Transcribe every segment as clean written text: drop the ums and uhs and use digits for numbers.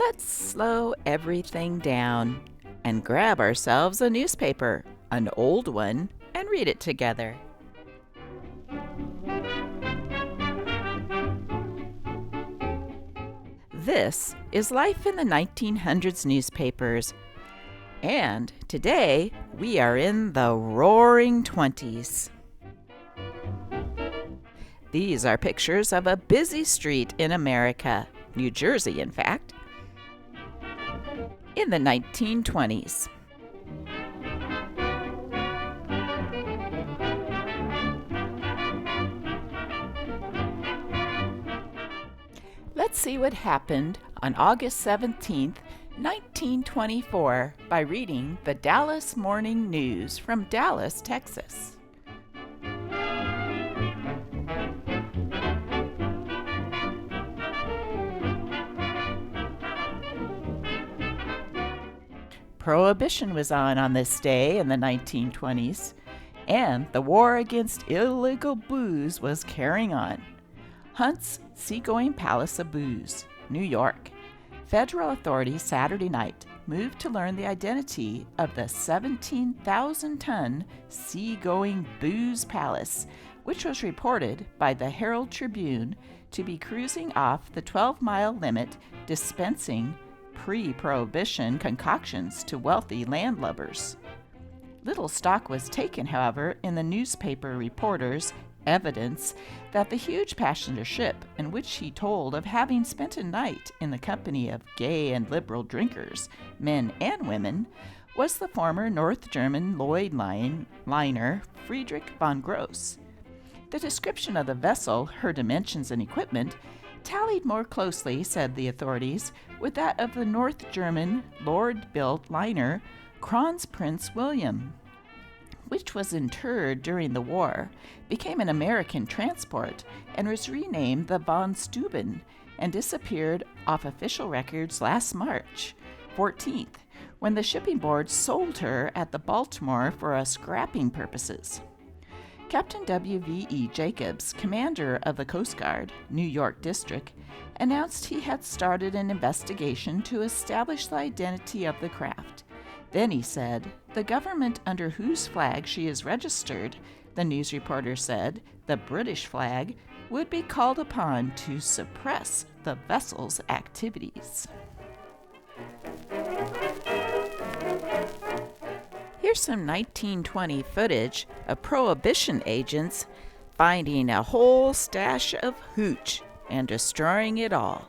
Let's slow everything down and grab ourselves a newspaper, an old one, and read it together. This is Life in the 1900s newspapers, and today we are in the Roaring Twenties. These are pictures of a busy street in America, New Jersey in fact, in the 1920s. Let's see what happened on August 17th, 1924 by reading the Dallas Morning News from Dallas, Texas. Prohibition was on this day in the 1920s, and the war against illegal booze was carrying on. Hunt's Seagoing Palace of Booze, New York. Federal authorities Saturday night moved to learn the identity of the 17,000-ton Seagoing Booze Palace, which was reported by the Herald Tribune to be cruising off the 12-mile limit, dispensing pre-prohibition concoctions to wealthy landlubbers. Little stock was taken, however, in the newspaper reporters' evidence that the huge passenger ship, in which he told of having spent a night in the company of gay and liberal drinkers, men and women, was the former North German Lloyd liner Friedrich von Gross. The description of the vessel, her dimensions and equipment, tallied more closely, said the authorities, with that of the North German Lord-built liner Kronprinz Wilhelm, which was interred during the war, became an American transport, and was renamed the Von Steuben, and disappeared off official records last March 14th, when the shipping board sold her at the Baltimore for scrapping purposes. Captain W.V.E. Jacobs, commander of the Coast Guard, New York District, announced he had started an investigation to establish the identity of the craft. Then he said, "The government under whose flag she is registered," the news reporter said, "the British flag, would be called upon to suppress the vessel's activities." Here's some 1920 footage of Prohibition agents finding a whole stash of hooch and destroying it all.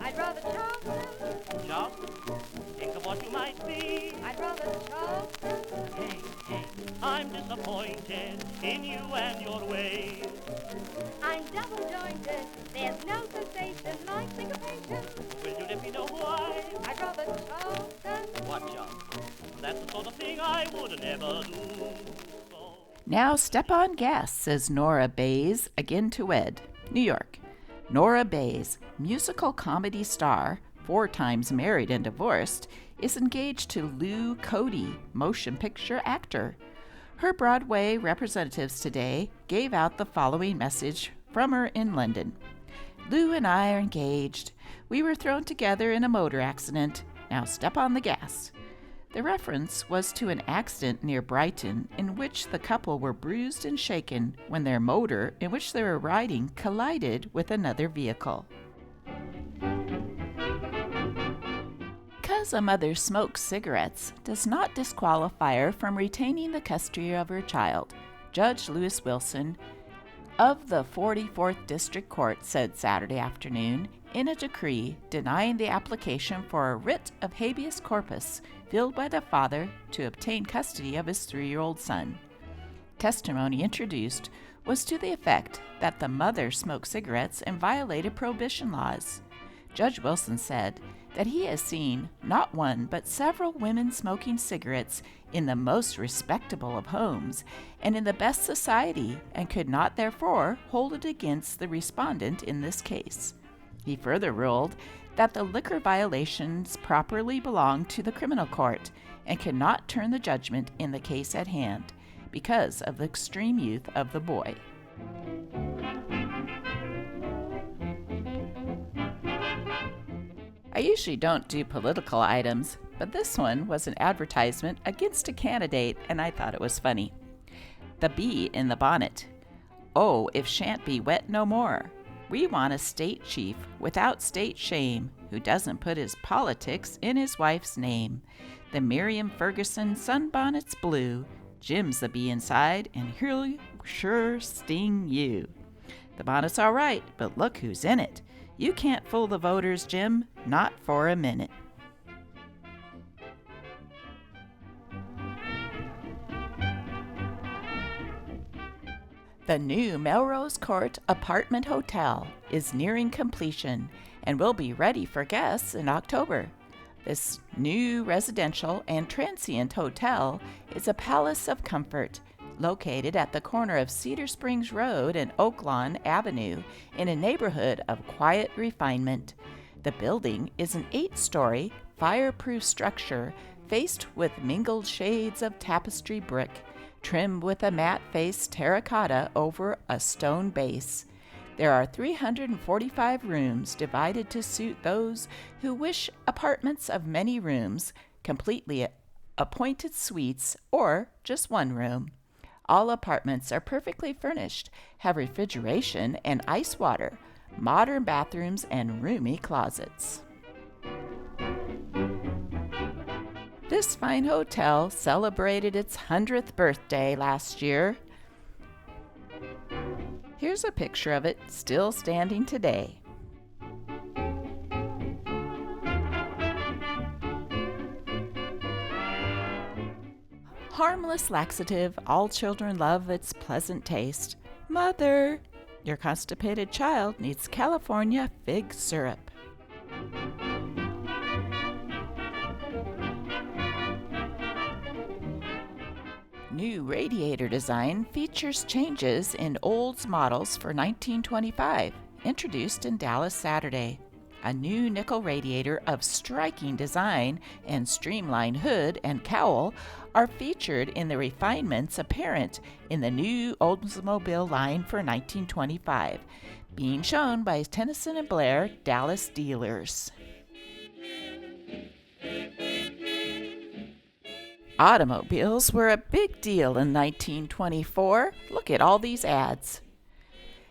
I'd rather Charleston. Charleston? Think of what you might be. I'd rather Charleston. Hey, I'm disappointed in you and your ways. I'm double jointed. There's no sensation like syncopation. Will you let me know why? I'd rather Charleston. What, Charleston? That's the sort of thing I would never do. So... Now step on gas, says Nora Bayes, again to wed, New York. Nora Bayes, musical comedy star, 4 times married and divorced, is engaged to Lou Cody, motion picture actor. Her Broadway representatives today gave out the following message from her in London. "Lou and I are engaged. We were thrown together in a motor accident. Now step on the gas." The reference was to an accident near Brighton in which the couple were bruised and shaken when their motor in which they were riding collided with another vehicle. 'Cause a mother smokes cigarettes does not disqualify her from retaining the custody of her child, Judge Lewis Wilson of the 44th District Court said Saturday afternoon in a decree denying the application for a writ of habeas corpus filed by the father to obtain custody of his 3-year-old son. Testimony introduced was to the effect that the mother smoked cigarettes and violated prohibition laws. Judge Wilson said that he has seen not one but several women smoking cigarettes in the most respectable of homes and in the best society, and could not therefore hold it against the respondent in this case. He further ruled that the liquor violations properly belonged to the criminal court and cannot turn the judgment in the case at hand because of the extreme youth of the boy. I usually don't do political items, but this one was an advertisement against a candidate, and I thought it was funny. The bee in the bonnet. Oh, if shan't be wet no more. We want a state chief without state shame, who doesn't put his politics in his wife's name. The Miriam Ferguson sunbonnet's blue. Jim's the bee inside, and he'll sure sting you. The bonnet's all right, but look who's in it. You can't fool the voters, Jim, not for a minute. The new Melrose Court Apartment Hotel is nearing completion and will be ready for guests in October. This new residential and transient hotel is a palace of comfort located at the corner of Cedar Springs Road and Oaklawn Avenue in a neighborhood of quiet refinement. The building is an 8-story, fireproof structure faced with mingled shades of tapestry brick, trimmed with a matte-faced terracotta over a stone base. There are 345 rooms divided to suit those who wish apartments of many rooms, completely appointed suites, or just one room. All apartments are perfectly furnished, have refrigeration and ice water, modern bathrooms, and roomy closets. This fine hotel celebrated its 100th birthday last year. Here's a picture of it still standing today. Harmless laxative, all children love its pleasant taste. Mother, your constipated child needs California fig syrup. New radiator design features changes in Olds models for 1925, introduced in Dallas Saturday. A new nickel radiator of striking design and streamlined hood and cowl are featured in the refinements apparent in the new Oldsmobile line for 1925, being shown by Tennyson and Blair Dallas dealers. Automobiles were a big deal in 1924. Look at all these ads.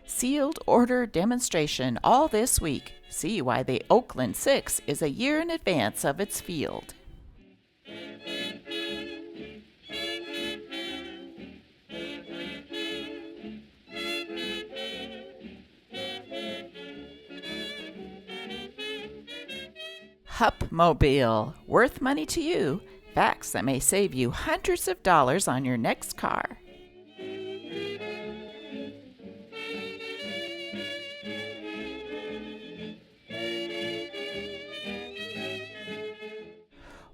Sealed order demonstration all this week. See why the Oakland 6 is a year in advance of its field. Hupmobile, worth money to you. Facts that may save you hundreds of dollars on your next car.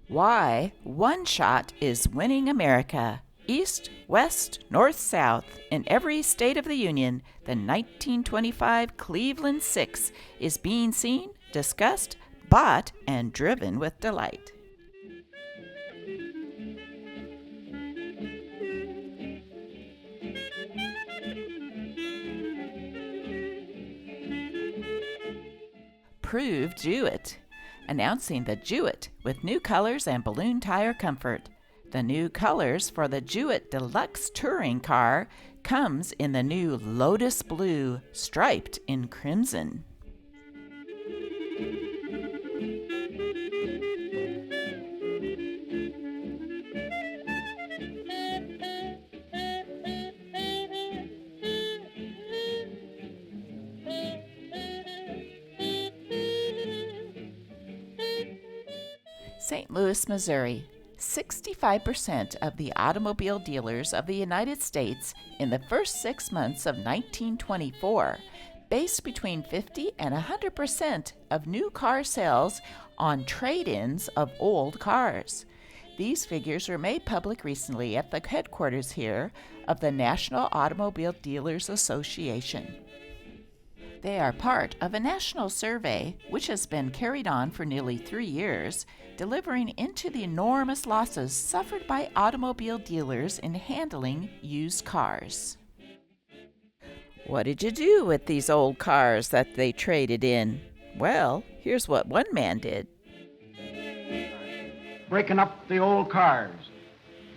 Why One Shot is winning America. East, West, North, South, in every state of the Union, the 1925 Cleveland 6 is being seen, discussed, bought, and driven with delight. Proved Jewett, announcing the Jewett with new colors and balloon tire comfort. The new colors for the Jewett Deluxe Touring Car comes in the new Lotus Blue, striped in crimson. St. Louis, Missouri. 65% of the automobile dealers of the United States in the first 6 months of 1924 based between 50 and 100% of new car sales on trade-ins of old cars. These figures were made public recently at the headquarters here of the National Automobile Dealers Association. They are part of a national survey which has been carried on for nearly 3 years, delivering into the enormous losses suffered by automobile dealers in handling used cars. What did you do with these old cars that they traded in? Well, here's what one man did. Breaking up the old cars.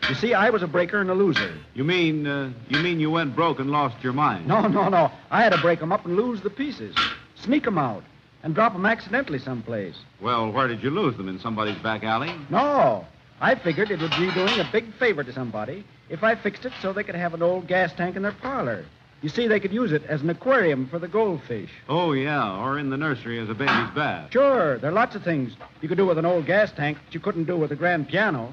You see, I was a breaker and a loser. You mean you went broke and lost your mind? No. I had to break them up and lose the pieces. Sneak them out and drop them accidentally someplace. Well, where did you lose them? In somebody's back alley? No. I figured it would be doing a big favor to somebody if I fixed it so they could have an old gas tank in their parlor. You see, they could use it as an aquarium for the goldfish. Oh, yeah, or in the nursery as a baby's bath. Sure, there are lots of things you could do with an old gas tank that you couldn't do with a grand piano.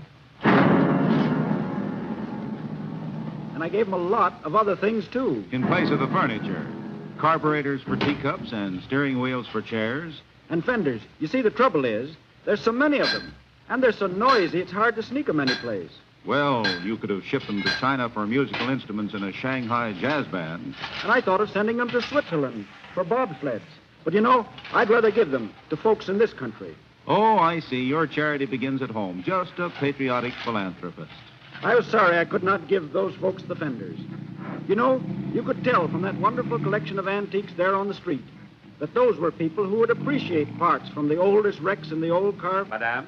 And I gave them a lot of other things, too. In place of the furniture. Carburetors for teacups and steering wheels for chairs. And fenders. You see, the trouble is, there's so many of them. And they're so noisy, it's hard to sneak them anyplace. Well, you could have shipped them to China for musical instruments in a Shanghai jazz band. And I thought of sending them to Switzerland for bobsleds. But, you know, I'd rather give them to folks in this country. Oh, I see. Your charity begins at home. Just a patriotic philanthropist. I was sorry I could not give those folks the fenders. You know, you could tell from that wonderful collection of antiques there on the street that those were people who would appreciate parts from the oldest wrecks in the old car. Madame,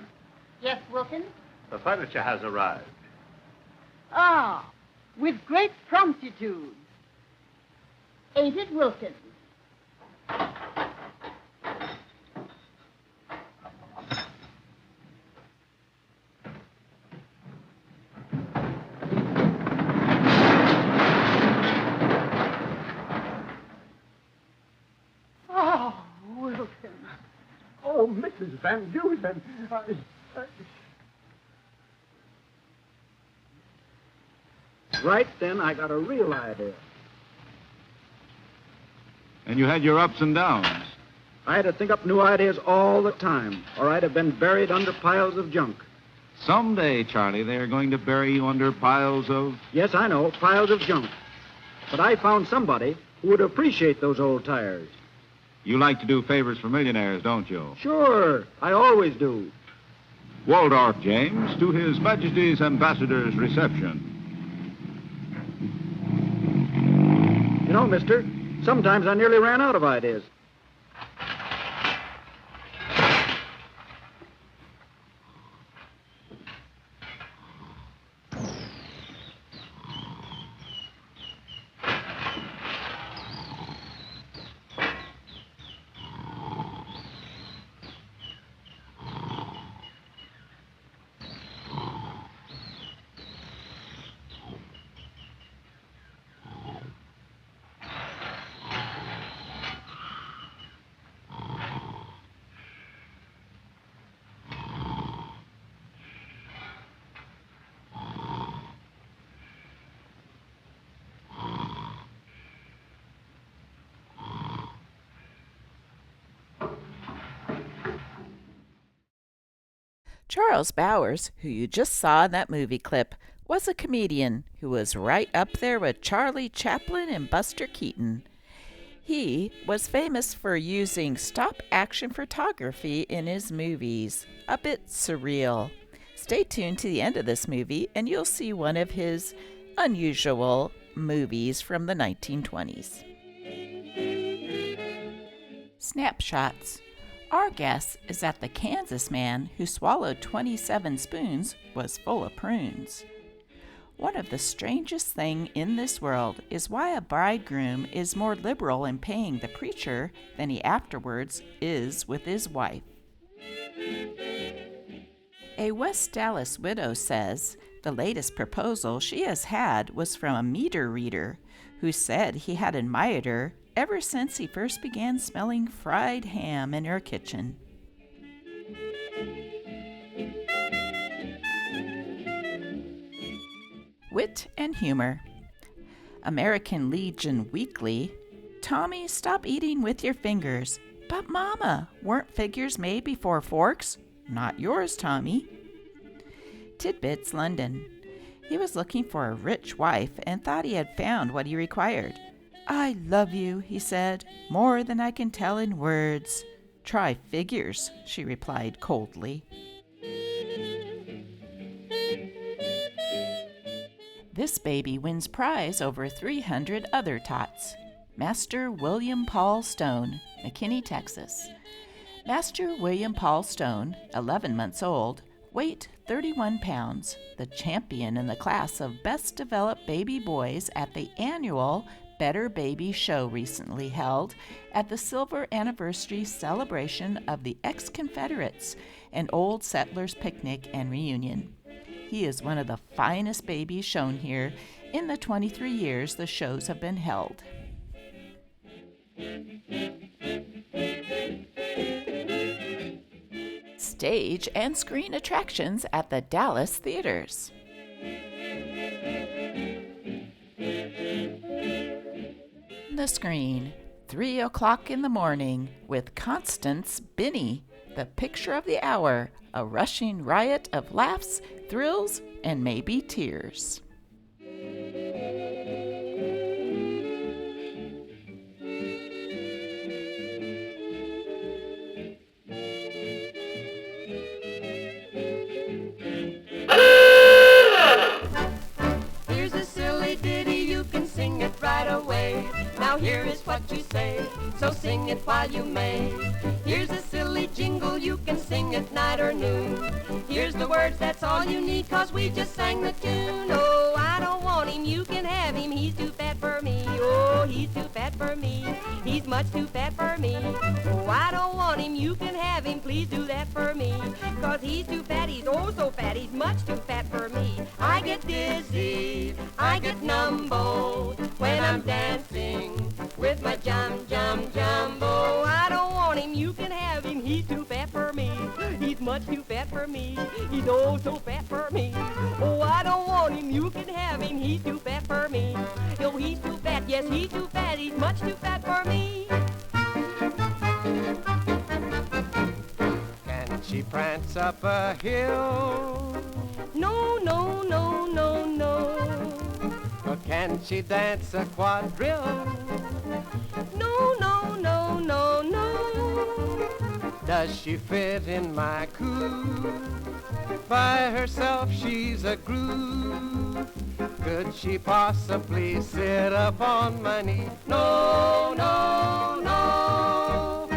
Yes, Wilkins? the furniture has arrived. Ah, with great promptitude. Ain't it, Wilkins? Oh, Wilkins. Oh, Mrs. Van Dusen. Right then, I got a real idea. And you had your ups and downs. I had to think up new ideas all the time, or I'd have been buried under piles of junk. Someday, Charlie, they're going to bury you under piles of... Yes, I know, piles of junk. But I found somebody who would appreciate those old tires. You like to do favors for millionaires, don't you? Sure, I always do. Waldorf, James, to His Majesty's Ambassador's reception. You know, mister, sometimes I nearly ran out of ideas. Charles Bowers, who you just saw in that movie clip, was a comedian who was right up there with Charlie Chaplin and Buster Keaton. He was famous for using stop-action photography in his movies, a bit surreal. Stay tuned to the end of this movie and you'll see one of his unusual movies from the 1920s. Snapshots. Our guess is that the Kansas man who swallowed 27 spoons was full of prunes. One of the strangest things in this world is why a bridegroom is more liberal in paying the preacher than he afterwards is with his wife. A West Dallas widow says the latest proposal she has had was from a meter reader who said he had admired her ever since he first began smelling fried ham in her kitchen. Wit and humor. American Legion Weekly. Tommy, stop eating with your fingers. But Mama, weren't figures made before forks? Not yours, Tommy. Tidbits London. He was looking for a rich wife and thought he had found what he required. I love you, he said, more than I can tell in words. Try figures, she replied coldly. This baby wins prize over 300 other tots. Master William Paul Stone, McKinney, Texas. Master William Paul Stone, 11 months old, weight 31 pounds, the champion in the class of Best Developed Baby Boys at the annual Better Baby Show recently held at the Silver Anniversary celebration of the ex-Confederates, an old settlers' picnic and reunion. He is one of the finest babies shown here in the 23 years the shows have been held. Stage and screen attractions at the Dallas theaters. The screen, 3 o'clock in the morning, with Constance Binney, the picture of the hour, a rushing riot of laughs, thrills, and maybe tears. Here's a silly ditty, you can sing it right away. Now here is what you say, so sing it while you may. Here's a silly jingle, you can sing it night or noon. Here's the words, that's all you need, 'cause we just sang the tune. Oh, I don't want him, you can have him, he's too fat for me. Oh, he's too fat for me, he's much too fat for me. Oh, I don't want him, you can have him, please do that for me. 'Cause he's too fat, he's oh so fat, he's much too fat for me. I get dizzy, I get numbo, when I'm dancing with my jumbo. I don't want him, you can have him, he's too fat for me. He's much too fat for me, he's oh so fat for me. Oh, I don't want him, you can have him, he's too fat for me. Oh, he's too fat, yes, he's too fat, he's much too fat for me. Can she prance up a hill? No, no, no, no, no. Or can she dance a quadrille? No, no, no, no, no. Does she fit in my coupe? By herself she's a groove. Could she possibly sit up on my knee? No, no, no.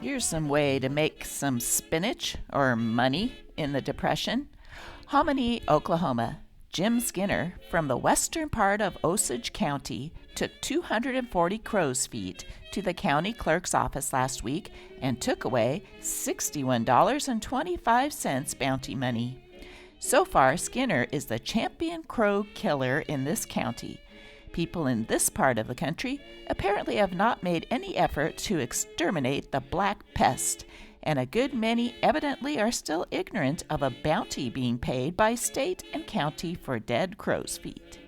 Here's some way to make some spinach or money in the Depression. Hominy, Oklahoma. Jim Skinner from the western part of Osage County took 240 crow's feet to the county clerk's office last week and took away $61.25 bounty money. So far, Skinner is the champion crow killer in this county. People in this part of the country apparently have not made any effort to exterminate the black pest, and a good many evidently are still ignorant of a bounty being paid by state and county for dead crow's feet.